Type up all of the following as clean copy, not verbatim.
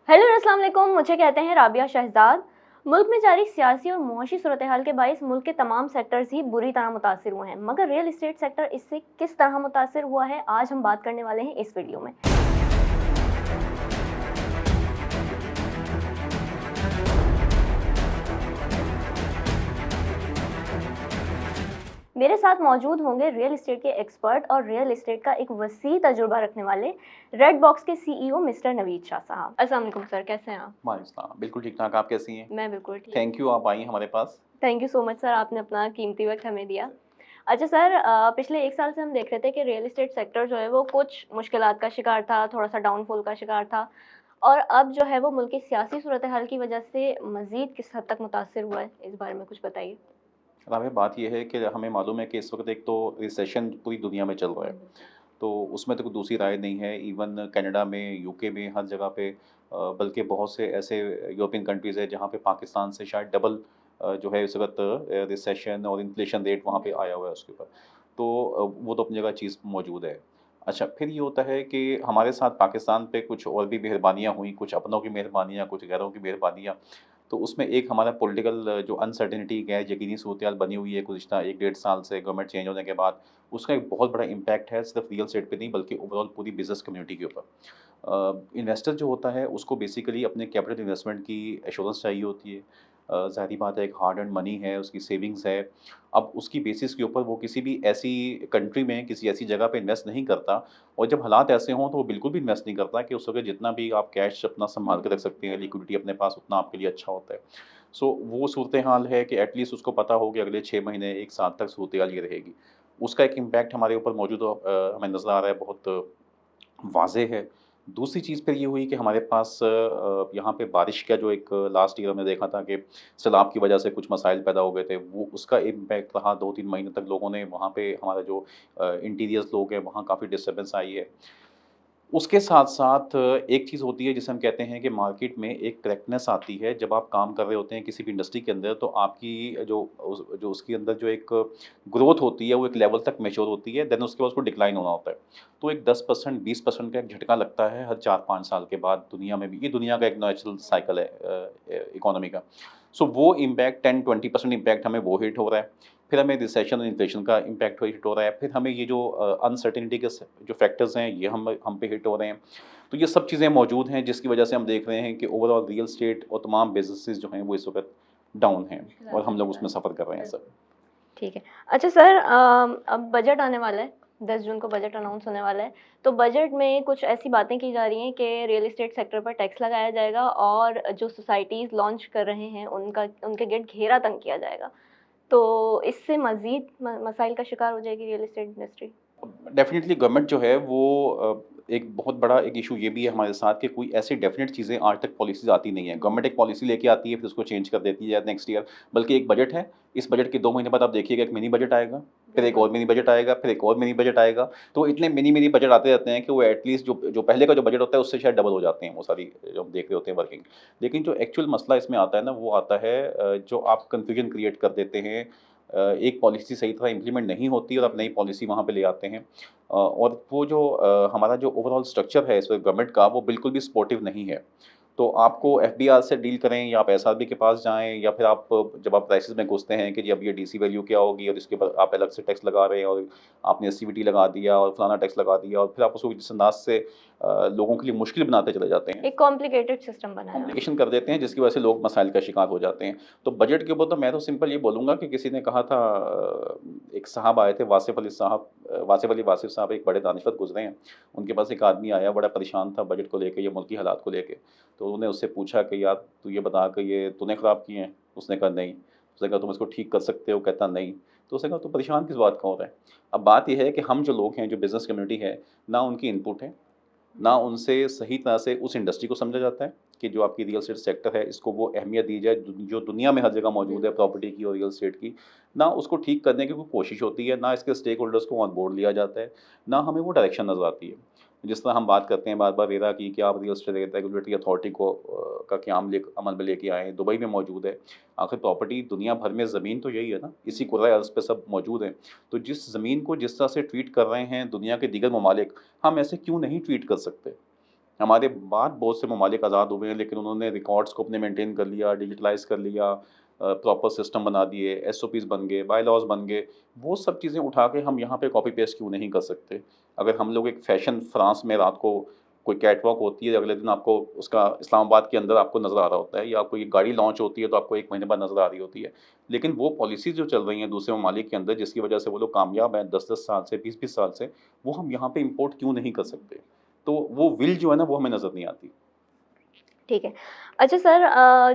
Hello अस्सलाम वालेकुम। मुझे कहते हैं राबिया शहजाद। मुल्क में जारी सियासी और मुआशी सूरत हाल के बायस मुल्क के तमाम सेक्टर्स ही बुरी तरह मुतासिर हुए हैं, मगर रियल इस्टेट सेक्टर इससे किस तरह मुतासिर हुआ है, आज हम बात करने वाले हैं इस वीडियो में। मेरे साथ मौजूद होंगे रियल इस्टेट के एक्सपर्ट और रियल इस्टेट का एक वसी तजुर्बा रखने वाले रेड बॉक्स के सीईओ मिस्टर नवीद शाह साहब। अस्सलाम वालेकुम सर, कैसे हैं आप? वालेकुम बिल्कुल ठीक-ठाक, आप कैसी हैं? मैं बिल्कुल ठीक। थैंक यू आप आई हमारे पास। Thank you so much sir, आपने अपना कीमती वक्त हमें दिया। अच्छा सर, पिछले 1 साल से हम देख रहे थे कि रियल एस्टेट सेक्टर जो है वो कुछ मुश्किलात का शिकार था, थोड़ा-सा डाउनफॉल का शिकार था और अब जो है वो मुल्क की सियासी सूरत-ए-हाल की वजह से मज़ीद किस हद तक मुतासिर हुआ है? इस बारे में कुछ बताइए। राबिया बात ये है कि हमें मालूम है कि इस वक़्त एक तो रिसेशन पूरी दुनिया में चल रहा है, तो उसमें तो कोई दूसरी राय नहीं है। इवन कनाडा में, यूके में, हर जगह पे बल्कि बहुत से ऐसे यूरोपियन कंट्रीज़ हैं जहाँ पे पाकिस्तान से शायद डबल जो है इस वक़्त रिसेशन और इन्फ्लेशन रेट वहाँ पे आया हुआ है उसके ऊपर। तो वो तो अपनी जगह चीज़ मौजूद है। अच्छा, फिर ये होता है कि हमारे साथ पाकिस्तान पे कुछ और भी मेहरबानियाँ हुई, कुछ अपनों की मेहरबानियाँ, कुछ गैरों की मेहरबानियाँ। तो उसमें एक हमारा पॉलिटिकल जो अनसर्टेनिटी गैर यकीनी सूरत-ए-हाल बनी हुई है गुज़िश्ता 1 डेढ़ साल से गवर्नमेंट चेंज होने के बाद, उसका एक बहुत बड़ा इम्पैक्ट है सिर्फ़ रियल एस्टेट पे नहीं बल्कि ओवरऑल पूरी बिज़नेस कम्युनिटी के ऊपर। इन्वेस्टर जो होता है उसको बेसिकली अपने कैपिटल इन्वेस्टमेंट की एश्योरेंस चाहिए होती है। ज़ाहिर-सी बात है एक हार्ड अर्न्ड मनी है, उसकी सेविंग्स है। अब उसकी बेसिस के ऊपर वो किसी भी ऐसी कंट्री में, किसी ऐसी जगह पे इन्वेस्ट नहीं करता और जब हालात ऐसे हों तो वो बिल्कुल भी इन्वेस्ट नहीं करता कि उस वक़्त जितना भी आप कैश अपना सँभाल के रख सकते हैं, लिक्विडिटी अपने पास उतना आपके लिए अच्छा होता है। सो वो सूरत-ए-हाल है कि एट लीस्ट उसको पता हो कि अगले 6 महीने, 1 साल तक सूरत-ए-हाल ये रहेगी। उसका एक इम्पैक्ट हमारे ऊपर मौजूद हमें नज़र आ रहा है बहुत वाज़ेह है। दूसरी चीज़ फिर ये हुई कि हमारे पास यहाँ पे बारिश का जो एक लास्ट ईयर हमने देखा था कि सैलाब की वजह से कुछ मसाइल पैदा हो गए थे, वो उसका इम्पैक्ट रहा 2-3 महीने तक लोगों ने वहाँ पे हमारा जो इंटीरियर्स लोग हैं, वहाँ काफ़ी डिस्टर्बेंस आई है। उसके साथ-साथ एक चीज़ होती है जिसे हम कहते हैं कि मार्केट में एक करेक्टनेस आती है जब आप काम कर रहे होते हैं किसी भी इंडस्ट्री के अंदर तो आपकी जो उसके अंदर जो एक ग्रोथ होती है वो एक लेवल तक मैच्योर होती है देन उसके बाद उसको डिक्लाइन होना होता है। तो एक 10% 20% का एक झटका लगता है हर 4-5 साल के बाद दुनिया में भी। ये दुनिया का एक नेचुरल साइकिल है इकोनॉमी का। सो वो इम्पैक्ट 10-20% इम्पैक्ट हमें वो हिट हो रहा है। फिर हमें रिसेशन और इन्फ्लेशन का इम्पैक्ट हिट हो रहा है। फिर हमें ये जो अनसर्टेनिटी के जो फैक्टर्स हैं ये हम पे हिट हो रहे हैं। तो ये सब चीज़ें मौजूद हैं जिसकी वजह से हम देख रहे हैं कि ओवरऑल रियल एस्टेट और तमाम बिज़नेसेस जो हैं वो इस वक़्त डाउन हैं और हम लोग उसमें सफ़र कर रहे हैं सब। ठीक है। अच्छा सर, अब बजट आने वाला है, 10 जून को बजट अनाउंस होने वाला है। तो बजट में कुछ ऐसी बातें की जा रही हैं कि रियल एस्टेट सेक्टर पर टैक्स लगाया जाएगा और जो सोसाइटीज़ लॉन्च कर रहे हैं उनके गेट घेरा तंग किया जाएगा। तो इससे मज़ीद म मसाइल का शिकार हो जाएगी real estate industry. Definitely government जो है वो एक बहुत बड़ा एक इश्यू ये भी है हमारे साथ कि कोई ऐसी डेफ़िनिट चीज़ें आज तक पॉलिसीज़ आती नहीं है। गवर्नमेंट एक पॉलिसी लेके आती है फिर उसको चेंज कर देती है नेक्स्ट ईयर। बल्कि एक बजट है, इस बजट के 2 महीने बाद आप देखिएगा एक मिनी बजट आएगा, फिर एक और मिनी बजट आएगा, फिर एक और मिनी बजट आएगा। तो इतने मिनी-मिनी बजट आते रहते हैं कि वो एट लीस्ट जो पहले का जो बजट होता है उससे शायद डबल हो जाते हैं वो सारी जो हम देख रहे होते हैं वर्किंग। लेकिन जो एक्चुअल मसला इसमें आता है ना वो आता है जो आप कन्फ्यूजन क्रिएट कर देते हैं। एक पॉलिसी सही तरह इम्प्लीमेंट नहीं होती और आप नई पॉलिसी वहाँ पे ले आते हैं। और वो जो हमारा जो ओवरऑल स्ट्रक्चर है इस वक़्त गवर्नमेंट का वो बिल्कुल भी सपोर्टिव नहीं है। तो आपको एफबीआर से डील करें या आप एसआरबी के पास जाएँ या फिर आप जब आप प्राइसेज़ में घुसते हैं कि जी अब ये डीसी वैल्यू क्या होगी और इसके ऊपर आप अलग से टैक्स लगा रहे हैं और आपने सीवीटी लगा दिया और फलाना टैक्स लगा दिया और फिर आप उसको जिस अंदाज़ से लोगों के लिए मुश्किल बनाते चले जाते हैं। एक कॉम्प्लिकेटेड सिस्टम बनाया हुआ कॉम्प्लिकेशन कर देते हैं जिसकी वजह से लोग मसाइल का शिकार हो जाते हैं। तो बजट के ऊपर तो मैं तो सिंपल ये बोलूँगा कि किसी ने कहा था एक साहब आए थे वासिफ़ अली वासिफ़ साहब एक बड़े दानिशवर गुज़रे हैं। उनके पास एक आदमी आया बड़ा परेशान था बजट को लेके या मुल्की हालात को लेके। तो उन्होंने उससे पूछा कि यार तू ये बता कि ये तूने ख़राब किए हैं? उसने कहा नहीं। उसने कहा तुम इसको ठीक कर सकते हो? कहता नहीं। तो उसने कहा तू परेशान किस बात का हो रहा है? अब बात ये है कि हम जो लोग हैं, जो बिज़नेस कम्युनिटी है, ना उनकी इनपुट है ना उनसे सही तरह से उस इंडस्ट्री को समझा जाता है कि जो आपकी रियल एस्टेट सेक्टर है इसको वो अहमियत दी जाए जो दुनिया में हर जगह मौजूद है प्रॉपर्टी की और रियल एस्टेट की। ना उसको ठीक करने की कोई कोशिश होती है, ना इसके स्टेक होल्डर्स को ऑन बोर्ड लिया जाता है, ना हमें वो डायरेक्शन नज़र आती है। जिस तरह हम बात करते हैं बार-बार रेरा की कि आप रियल एस्टेट रेगुलेटरी अथॉरिटी को का क़याम ले अमल में लेके आएँ, दुबई में मौजूद है। आखिर प्रॉपर्टी दुनिया भर में ज़मीन तो यही है ना, इसी कुर्रा अर्ज़ पे सब मौजूद हैं। तो जिस ज़मीन को जिस तरह से ट्रीट कर रहे हैं दुनिया के दीगर ममालिक, हम ऐसे क्यों नहीं ट्रीट कर सकते? हमारे बाद बहुत से ममालिक आज़ाद हुए हैं, लेकिन उन्होंने रिकॉर्ड्स को अपने मेंटेन कर लिया, डिजिटलाइज़ कर लिया, प्रॉपर सिस्टम बना दिए, एसओपीज़ बन गए, बायलॉज़ बन गए। वो सब चीज़ें उठा के हम यहाँ पे कॉपी पेस्ट क्यों नहीं कर सकते? अगर हम लोग एक फ़ैशन फ्रांस में रात को कोई कैटवॉक होती है, अगले दिन आपको उसका इस्लामाबाद के अंदर आपको नज़र आ रहा होता है, या कोई गाड़ी लॉन्च होती है तो आपको 1 महीने बाद नज़र आ रही होती है। लेकिन वो पॉलिसीज़ जो चल रही हैं दूसरे ममालिक के अंदर, जिसकी वजह से वो लोग कामयाब हैं 10-10 साल से, 20-20 साल से, वो हम यहाँ पे इम्पोर्ट क्यों नहीं कर सकते? तो वो विल जो है ना, वो हमें नज़र नहीं आती। ठीक है। अच्छा सर,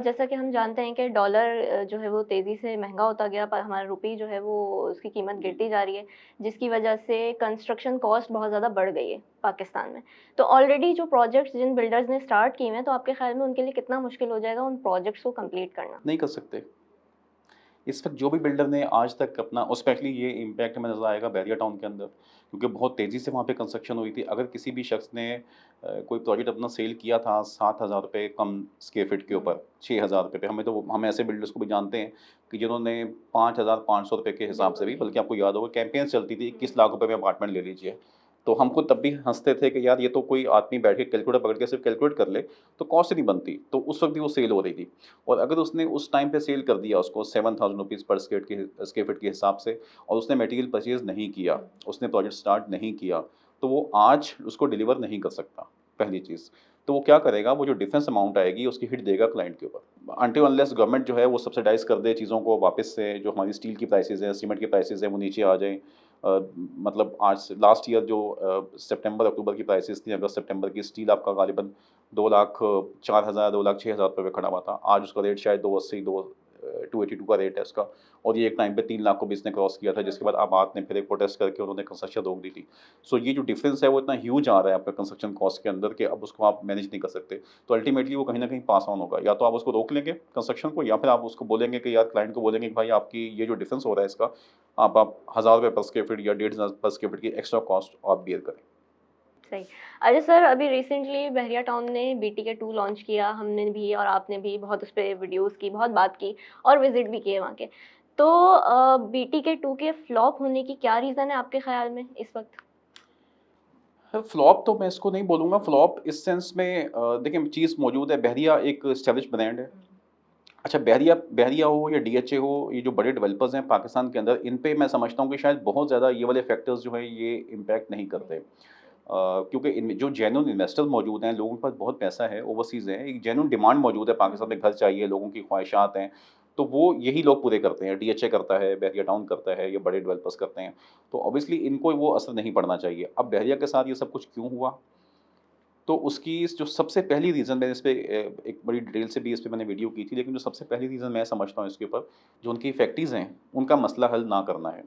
जैसा कि हम जानते हैं कि डॉलर जो है वो तेज़ी से महँगा होता गया, पर हमारा रुपये जो है वो उसकी कीमत गिरती जा रही है, जिसकी वजह से कंस्ट्रक्शन कॉस्ट बहुत ज़्यादा बढ़ गई है पाकिस्तान में। तो ऑलरेडी जो प्रोजेक्ट्स जिन बिल्डर्स ने स्टार्ट किए हैं, तो आपके ख़्याल में उनके लिए कितना मुश्किल हो जाएगा उन प्रोजेक्ट्स को कंप्लीट करना? नहीं कर सकते। इस वक़्त जो भी बिल्डर ने आज तक अपना, और स्पेशली ये इम्पैक्ट हमें नज़र आएगा बैरिया टाउन के अंदर, क्योंकि बहुत तेज़ी से वहाँ पे कंस्ट्रक्शन हुई थी। अगर किसी भी शख्स ने कोई प्रोजेक्ट अपना सेल किया था ₹7,000 कम स्क्वायर फीट के ऊपर, ₹6,000 पे, हम ऐसे बिल्डर्स को भी जानते हैं कि जिन्होंने ₹5,500 के हिसाब से भी, बल्कि आपको याद होगा कैंपेन्स चलती थी, 21 लाख रुपए में अपार्टमेंट ले लीजिए। तो हम खुद तब भी हँसते थे कि यार ये तो कोई आदमी बैठ के कैलकुलेटर पकड़ के सिर्फ़ कैलकुलेट कर ले, तो कॉस्ट ही नहीं बनती। तो उस वक़्त भी वो सेल हो रही थी। और अगर उसने उस टाइम पे सेल कर दिया उसको ₹7,000 पर स्क्वायर फीट के हिसाब से, और उसने मटेरियल परचेज़ नहीं किया, उसने प्रोजेक्ट स्टार्ट नहीं किया, तो वो आज उसको डिलीवर नहीं कर सकता, पहली चीज़। तो वो क्या करेगा, वो जो डिफरेंस अमाउंट आएगी उसकी हिट देगा क्लाइंट के ऊपर। अनटिल अनलेस गवर्नमेंट जो है वो सब्सिडाइज़ कर दे चीज़ों को वापस से, जो हमारी स्टील की प्राइसेज़ हैं, सीमेंट की प्राइसेज़ हैं, वो नीचे आ जाएँ। मतलब आज से लास्ट ईयर जो सितंबर अक्टूबर की प्राइसेज़ थी, अगस्त सितंबर की, स्टील आपका गालिबन 2,04,000 2,06,000 पे खड़ा हुआ था। आज उसका रेट शायद 280 282 का रेट है उसका, और ये एक टाइम पे 3 लाख को भी इसने क्रॉस किया था, जिसके बाद आबाद ने फिर एक प्रोटेस्ट करके उन्होंने कंस्ट्रक्शन रोक दी थी। सो ये जो डिफरेंस है वो इतना ह्यूज आ रहा है आपका कंस्ट्रक्शन कॉस्ट के अंदर, कि अब उसको आप मैनेज नहीं कर सकते। तो अल्टीमेटली वो कहीं न कहीं पास ऑन होगा। या तो आप उसको रोक लेंगे कंस्ट्रक्शन को, या फिर आप उसको बोलेंगे कि यार, क्लाइंट को बोलेंगे कि भाई आपकी ये जो डिफरेंस हो रहा है इसका, आप ₹1000 पर स्क्वायर फीट या 1,500 पर स्क्वायर फीट की एक्स्ट्रा कॉस्ट आप बियर करें। सही। अच्छा सर, अभी रिसेंटली बहरिया टाउन ने बीटीके 2 लॉन्च किया, हमने भी और आपने भी बहुत उस पे वीडियोज़ की, बहुत बात की और विज़िट भी किए वहाँ के। तो बीटीके 2 के फ्लॉप होने की क्या रीज़न है आपके ख़्याल में इस वक़्त? फ्लॉप तो मैं इसको नहीं बोलूँगा, फ्लॉप इस सेंस में देखिए चीज़ मौजूद है, बहरिया एक एस्टेब्लिश्ड ब्रांड है। अच्छा, बहरिया बहरिया हो या डीएचए हो, ये जो बड़े डेवलपर्स हैं पाकिस्तान के अंदर, इन पे मैं समझता हूँ कि शायद बहुत ज़्यादा ये वाले फैक्टर्स जो हैं ये इम्पैक्ट नहीं करते। क्योंकि इनमें जो जेन्युइन इन्वेस्टर मौजूद हैं, लोगों के पास बहुत पैसा है, ओवरसीज़ है, एक जेन्युइन डिमांड मौजूद है, पाकिस्तान में घर चाहिए, लोगों की ख्वाहिशात हैं, तो वो यही लोग पूरे करते हैं। डीएचए करता है, बहरिया टाउन करता है, या बड़े डेवलपर्स करते हैं। तो ऑब्वियसली इनको वो असर नहीं पड़ना चाहिए। अब बहरिया के साथ ये सब कुछ क्यों हुआ? तो उसकी जो सबसे पहली रीज़न, मैंने इस पे एक बड़ी डिटेल से भी इस पे मैंने वीडियो की थी, लेकिन जो सबसे पहली रीज़न मैं समझता हूँ इसके ऊपर, जो उनकी फैक्ट्रीज़ हैं, उनका मसला हल ना करना है।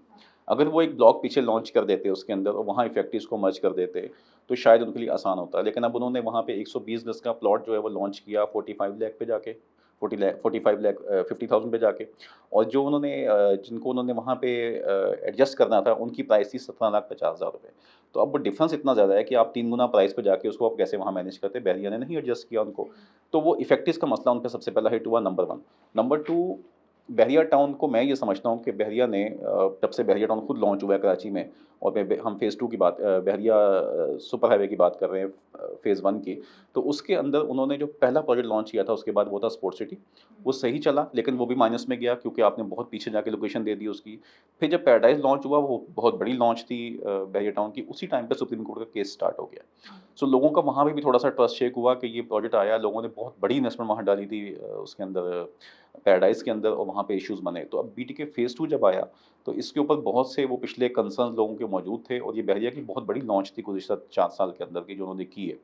अगर वो एक ब्लॉक पीछे लॉन्च कर देते उसके अंदर, और वहाँ फैक्ट्रीज़ को मर्ज कर देते, तो शायद उनके लिए आसान होता। लेकिन अब उन्होंने वहाँ पे 120 गज़ का प्लॉट जो है वो लॉन्च किया 45 लाख पे जाके, 45 लाख 50,000 पे जाके, और जो उन्होंने जिनको उन्होंने वहाँ पे एडजस्ट करना था, उनकी प्राइस थी 17,50,000 रुपए। तो अब वो डिफरेंस इतना ज़्यादा है कि आप 3 गुना प्राइस पे जाके उसको आप कैसे वहाँ मैनेज करते? बहरिया ने नहीं एडजस्ट किया उनको। तो वो इफेक्टिव्स का मसला उन पे सबसे पहला हिट हुआ, नंबर 1। नंबर 2, बहरिया टाउन को मैं ये समझता हूँ कि बहरिया ने जब से बहरिया टाउन खुद लॉन्च हुआ है कराची में, और हम फ़ेज़ 2 की बात, बहरिया सुपर हाईवे की बात कर रहे हैं, फ़ेज़ 1 की। तो उसके अंदर उन्होंने जो पहला प्रोजेक्ट लॉन्च किया था, उसके बाद वो था स्पोर्ट्स सिटी। वो सही चला, लेकिन वो भी माइनस में गया, क्योंकि आपने बहुत पीछे जाके लोकेशन दे दी उसकी। फिर जब पैराडाइज़ लॉन्च हुआ, वो बहुत बड़ी लॉन्च थी बहरिया टाउन की, उसी टाइम पे सुप्रीम कोर्ट का केस स्टार्ट हो गया। सो लोगों का वहाँ पे भी थोड़ा-सा ट्रस्ट शेक हुआ कि ये प्रोजेक्ट आया, लोगों ने बहुत बड़ी इन्वेस्टमेंट वहाँ डाली थी उसके अंदर, पैराडाइज़ के अंदर, और वहाँ पे इश्यूज़ बने। तो अब बीटीके फ़ेज़ 2 जब आया, तो इसके ऊपर बहुत से वो पिछले कंसर्न्स लोगों के मौजूद थे, और ये बहरिया की बहुत बड़ी लॉन्च थी गुज़िश्ता 4 साल के अंदर की, जो उन्होंने की है।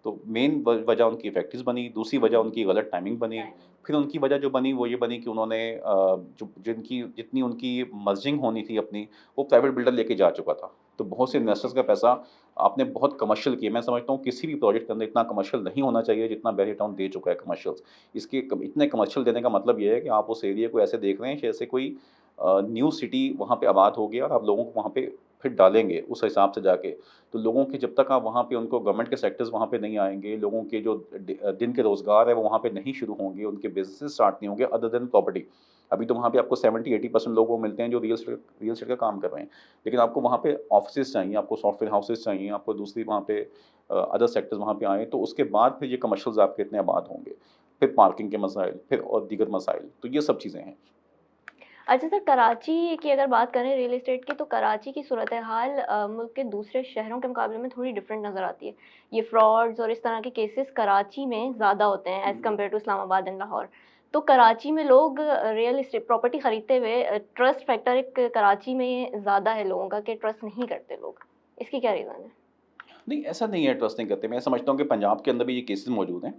तो मेन वजह उनकी फैक्ट्रीज़ बनी, दूसरी वजह उनकी गलत टाइमिंग बनी। फिर उनकी वजह जो बनी वो ये बनी कि उन्होंने जो जिनकी जितनी उनकी मर्जिंग होनी थी अपनी, वो प्राइवेट बिल्डर लेके जा चुका था। तो बहुत से इन्वेस्टर्स का पैसा आपने बहुत कमर्शियल किया। मैं समझता हूँ किसी भी प्रोजेक्ट के अंदर इतना कमर्शियल नहीं होना चाहिए जितना बहरी टाउन दे चुका है कमर्शियल्स। इसके इतने कमर्शियल देने का मतलब ये है कि आप उस एरिया को ऐसे देख रहे हैं जैसे कोई न्यू सिटी वहाँ पे आबाद हो गया, और आप लोगों को वहाँ पे फिर डालेंगे उस हिसाब से जाके, तो लोगों के जब तक आप वहाँ पे उनको गवर्नमेंट के सेक्टर्स वहाँ पे नहीं आएँगे, लोगों के जो दिन के रोज़गार है वो वहाँ पे नहीं शुरू होंगे, उनके बिज़नेस स्टार्ट नहीं होंगे अदर देन प्रॉपर्टी। अभी तो वहाँ पे आपको 70-80% लोग वो मिलते हैं जो रियल एस्टेट का काम कर रहे हैं। लेकिन आपको वहाँ पे ऑफ़िसेज़ चाहिए, आपको सॉफ्टवेयर हाउसेज़ चाहिए, आपको दूसरी वहाँ पे अदर सेक्टर्स वहाँ पे आएँ, तो उसके बाद फिर ये कमर्शियल्स आपके इतने आबाद होंगे। फिर पार्किंग के मसाइल, फिर और दीगर मसाइल, तो ये सब चीज़ें हैं। अच्छा सर, कराची की अगर बात करें रियल एस्टेट की, तो कराची की सूरत-ए-हाल मुल्क के दूसरे शहरों के मुकाबले में थोड़ी डिफरेंट नज़र आती है। ये फ्रॉड्स और इस तरह के केसेस कराची में ज़्यादा होते हैं as compare to Islamabad and Lahore. तो कराची में लोग रियल एस्टेट प्रॉपर्टी खरीदते हुए ट्रस्ट फैक्टर एक कराची में ज़्यादा है लोगों का कि ट्रस्ट नहीं करते लोग। इसकी क्या रीज़न है? नहीं, ऐसा नहीं है ट्रस्ट नहीं करते। मैं समझता हूँ कि पंजाब के अंदर भी ये केसेज़ मौजूद हैं।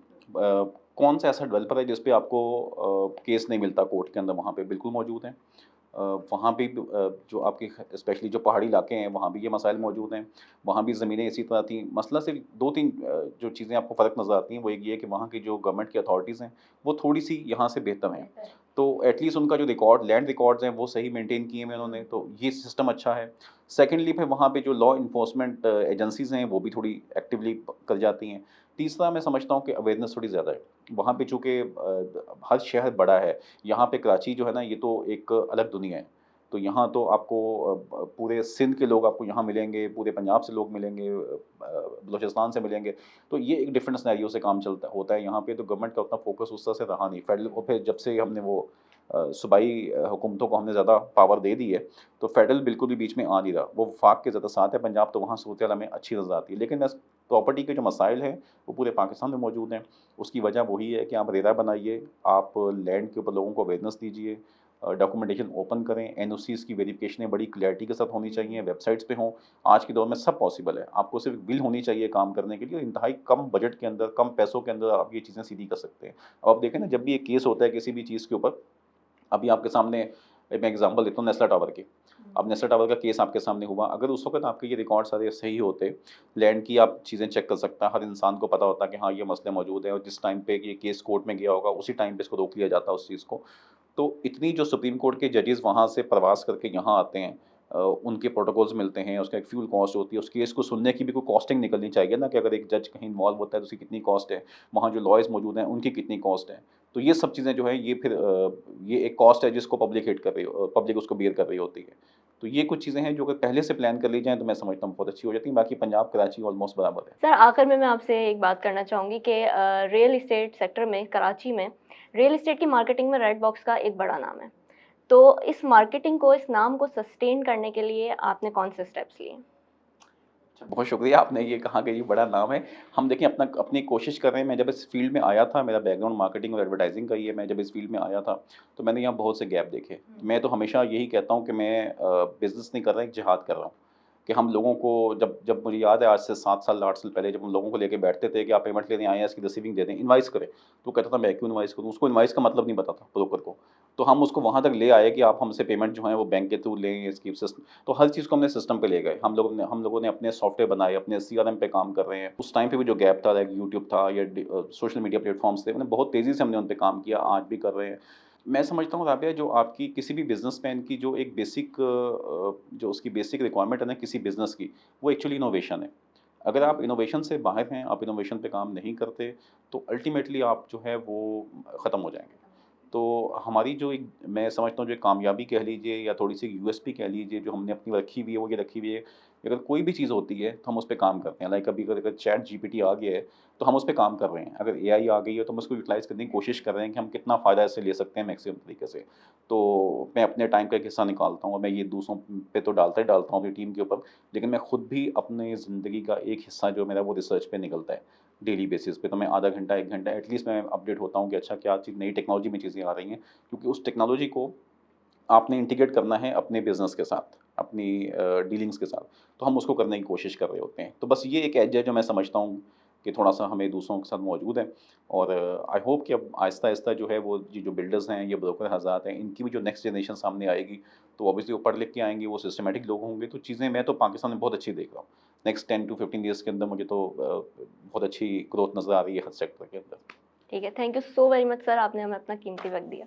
कौन-सा ऐसा डेवलपर है जिस पे आपको केस नहीं मिलता कोर्ट के अंदर, वहाँ पे बिल्कुल मौजूद हैं। वहाँ पे भी जो आपके स्पेशली जो पहाड़ी इलाके हैं, वहाँ भी ये मसाइल मौजूद हैं। वहाँ भी ज़मीनें इसी तरह थी। मसला सिर्फ़ 2-3 जो चीज़ें आपको फ़र्क नज़र आती हैं, वो एक ये है कि वहाँ की जो गवर्नमेंट की अथॉरिटीज़ हैं, वो थोड़ी-सी यहाँ से बेहतर हैं। तो एट लीस्ट उनका जो लैंड रिकॉर्ड्स हैं, वो सही मेंटेन किए हुए हैं उन्होंने, तो ये सिस्टम अच्छा है। सेकेंडली फिर वहाँ पे जो लॉ एनफोर्समेंट एजेंसीज़ हैं, वो भी थोड़ी एक्टिवली प कर जाती हैं। तीसरा मैं समझता हूँ कि अवेयरनेस थोड़ी ज़्यादा है। वहाँ पे चूँकि हर शहर बड़ा है, यहाँ पे कराची जो है ना, ये तो एक अलग दुनिया है। तो यहाँ तो आपको पूरे सिंध के लोग आपको यहाँ मिलेंगे, पूरे पंजाब से लोग मिलेंगे, बलूचिस्तान से मिलेंगे। तो ये एक डिफरेंट सिनेरियो से काम चलता होता है यहाँ पे, तो गवर्नमेंट का उतना फ़ोकस उस तरह से रहा नहीं। फेडरल और फिर जब से हमने वो सूबाई हुकूमतों को हमने ज़्यादा पावर दे दी है, तो फेडरल बिल्कुल भी बीच में आ नहीं रहा। वो वफ़ाक के ज़्यादा साथ है पंजाब, तो वहाँ सूरत-ए-हाल हमें अच्छी नज़र आती है। लेकिन बस प्रॉपर्टी के जो मसाइल हैं, वो पूरे पाकिस्तान में मौजूद हैं। उसकी वजह वही है कि आप रेरा बनाइए, आप लैंड के ऊपर लोगों को अवेयरनेस दीजिए, डॉक्यूमेंटेशन ओपन करें, एनओसीज़ की वेरिफ़िकेशनें बड़ी क्लैरिटी के साथ होनी चाहिए, वेबसाइट्स पे हों। आज के दौर में सब पॉसिबल है। आपको सिर्फ़ विल होनी चाहिए काम करने के लिए, और इंतहाई कम बजट के अंदर, कम पैसों के अंदर आप ये चीज़ें सीधी कर सकते हैं। अब आप देखें ना, जब भी एक केस होता है किसी भी चीज़ के ऊपर, अभी आपके सामने एक मैं एग्ज़ाम्पल देता हूँ नेस्ला टावर की। अब नेस्ला टावर का केस आपके सामने हुआ, अगर उस वक़्त आपके ये रिकॉर्ड सारे सही होते, लैंड की आप चीज़ें चेक कर सकता, हर इंसान को पता होता कि हाँ, ये मसले मौजूद हैं, और जिस टाइम पे ये केस कोर्ट में गया होगा, उसी टाइम पे इसको रोक लिया जाता उस चीज़ को। तो इतनी जो सुप्रीम कोर्ट के जजेस वहाँ से प्रवास करके यहाँ आते हैं, उनके प्रोटोकॉल्स मिलते हैं, उसका एक फ्यूल कॉस्ट होती है, उस केस को सुनने की भी कोई कॉस्टिंग निकलनी चाहिए ना, कि अगर एक जज कहीं इन्वॉल्व होता है तो उसकी कितनी कॉस्ट है, वहाँ जो लॉयर्स मौजूद हैं उनकी कितनी कॉस्ट है। तो ये सब चीज़ें जो है, ये फिर ये एक कॉस्ट है जिसको पब्लिक हिट कर रही हो, पब्लिक उसको बेयर कर रही होती है। तो ये कुछ चीज़ें हैं जो अगर पहले से प्लान कर ली जाएँ, तो मैं समझता हूँ बहुत अच्छी हो जाती हैं। बाकी पंजाब, कराची ऑलमोस्ट बराबर है। सर, आखिर में मैं आपसे एक बात करना चाहूँगी कि रियल एस्टेट सेक्टर में कराची में रियल एस्टेट की मार्केटिंग में रेड बॉक्स का एक बड़ा नाम है। तो इस मार्केटिंग को, इस नाम को सस्टेन करने के लिए आपने कौन से स्टेप्स लिए? अच्छा, बहुत शुक्रिया, आपने ये कहा कि ये बड़ा नाम है। हम देखिए अपनी कोशिश कर रहे हैं। मैं जब इस फ़ील्ड में आया था, मेरा बैकग्राउंड मार्केटिंग और एडवर्टाइज़िंग का ही है। मैं जब इस फ़ील्ड में आया था, तो मैंने यहाँ बहुत से गैप देखे। मैं तो हमेशा यही कहता हूँ कि मैं बिज़नेस नहीं कर रहा, एक जिहाद कर रहा हूँ। कि हम लोगों को, जब जब मुझे याद है आज से 7 साल, 8 साल पहले, जब हम लोगों को लेके बैठते थे कि आप पेमेंट लेने आए हैं, इसकी रिसीविंग दे दें, इनवॉइस करें। तो कहता था मैं क्यों इनवॉइस करूँ? उसको इनवॉइस का मतलब नहीं पता था ब्रोकर को। तो हम उसको वहाँ तक ले आए कि आप हमसे पेमेंट जो है वो बैंक के थ्रू लें, इसकी सिस्टम, तो हर चीज़ को हमने सिस्टम पे ले गए। हम लोगों ने अपने सॉफ्टवेयर बनाए, अपने सीआरएम पे काम कर रहे हैं। उस टाइम पे भी जो गैप था, लाइक यूट्यूब था या सोशल मीडिया प्लेटफ़ॉर्म्स थे, मैंने बहुत तेज़ी से हमने उन पे काम किया, आज भी कर रहे हैं। मैं समझता हूँ राबिया, जो आपकी किसी भी बिज़नेसमैन की जो एक बेसिक जो उसकी बेसिक रिक्वायरमेंट है ना किसी बिज़नेस की, वो एक्चुअली इनोवेशन है। अगर आप इनोवेशन से बाहर हैं, आप इनोवेशन पे काम नहीं करते, तो अल्टीमेटली आप जो है वो ख़त्म हो जाएँगे। तो हमारी जो एक, मैं समझता हूँ जो एक कामयाबी कह लीजिए या थोड़ी-सी यूएसपी कह लीजिए, जो हमने अपनी रखी हुई है, वो ये रखी हुई है, कि अगर कोई भी चीज़ होती है, तो हम उस पे काम करते हैं। लाइक अभी अगर अगर चैट जीपीटी आ गया है, तो हम उस पे काम कर रहे हैं। अगर एआई आ गई है, तो हम उसको यूटिलाइज़ करने की कोशिश कर रहे हैं कि हम कितना फ़ायदा इससे ले सकते हैं मैक्सिमम तरीके से। तो मैं अपने टाइम का एक हिस्सा निकालता हूँ, और मैं ये दूसरों पे तो डालता ही डालता हूँ अपनी टीम के ऊपर, लेकिन मैं खुद भी अपने ज़िंदगी का एक हिस्सा जो मेरा, वो रिसर्च पे निकलता है। डेली बेसिस पे तो मैं आधा घंटा, 1 घंटा एटलीस्ट मैं अपडेट होता हूँ कि अच्छा क्या चीज़ नई टेक्नोलॉजी में चीज़ें आ रही हैं। क्योंकि उस टेक्नोलॉजी को आपने इंटीग्रेट करना है अपने बिज़नेस के साथ, अपनी डीलिंग्स के साथ, तो हम उसको करने की कोशिश कर रहे होते हैं। तो बस ये एक एज है जो मैं समझता हूँ कि थोड़ा-सा हमें दूसरों के साथ मौजूद है, और आई होप कि अब आहिस्ता-आहिस्ता जो है, वो ये जो बिल्डर्स हैं, ये ब्रोकर हज़रात हैं, इनकी भी जो नेक्स्ट जनरेशन सामने आएगी, तो ऑब्वियसली वो पढ़ लिख के आएँगे, वो सिस्टमैटिक लोग होंगे, तो चीज़ें मैं तो पाकिस्तान में बहुत अच्छी देख रहा हूँ। नेक्स्ट 10 टू 15 ईयर्स के अंदर मुझे तो बहुत अच्छी ग्रोथ नज़र आ रही है हर सेक्टर के अंदर। ठीक है, thank you so very much sir, आपने हमें अपना कीमती वक़्त दिया।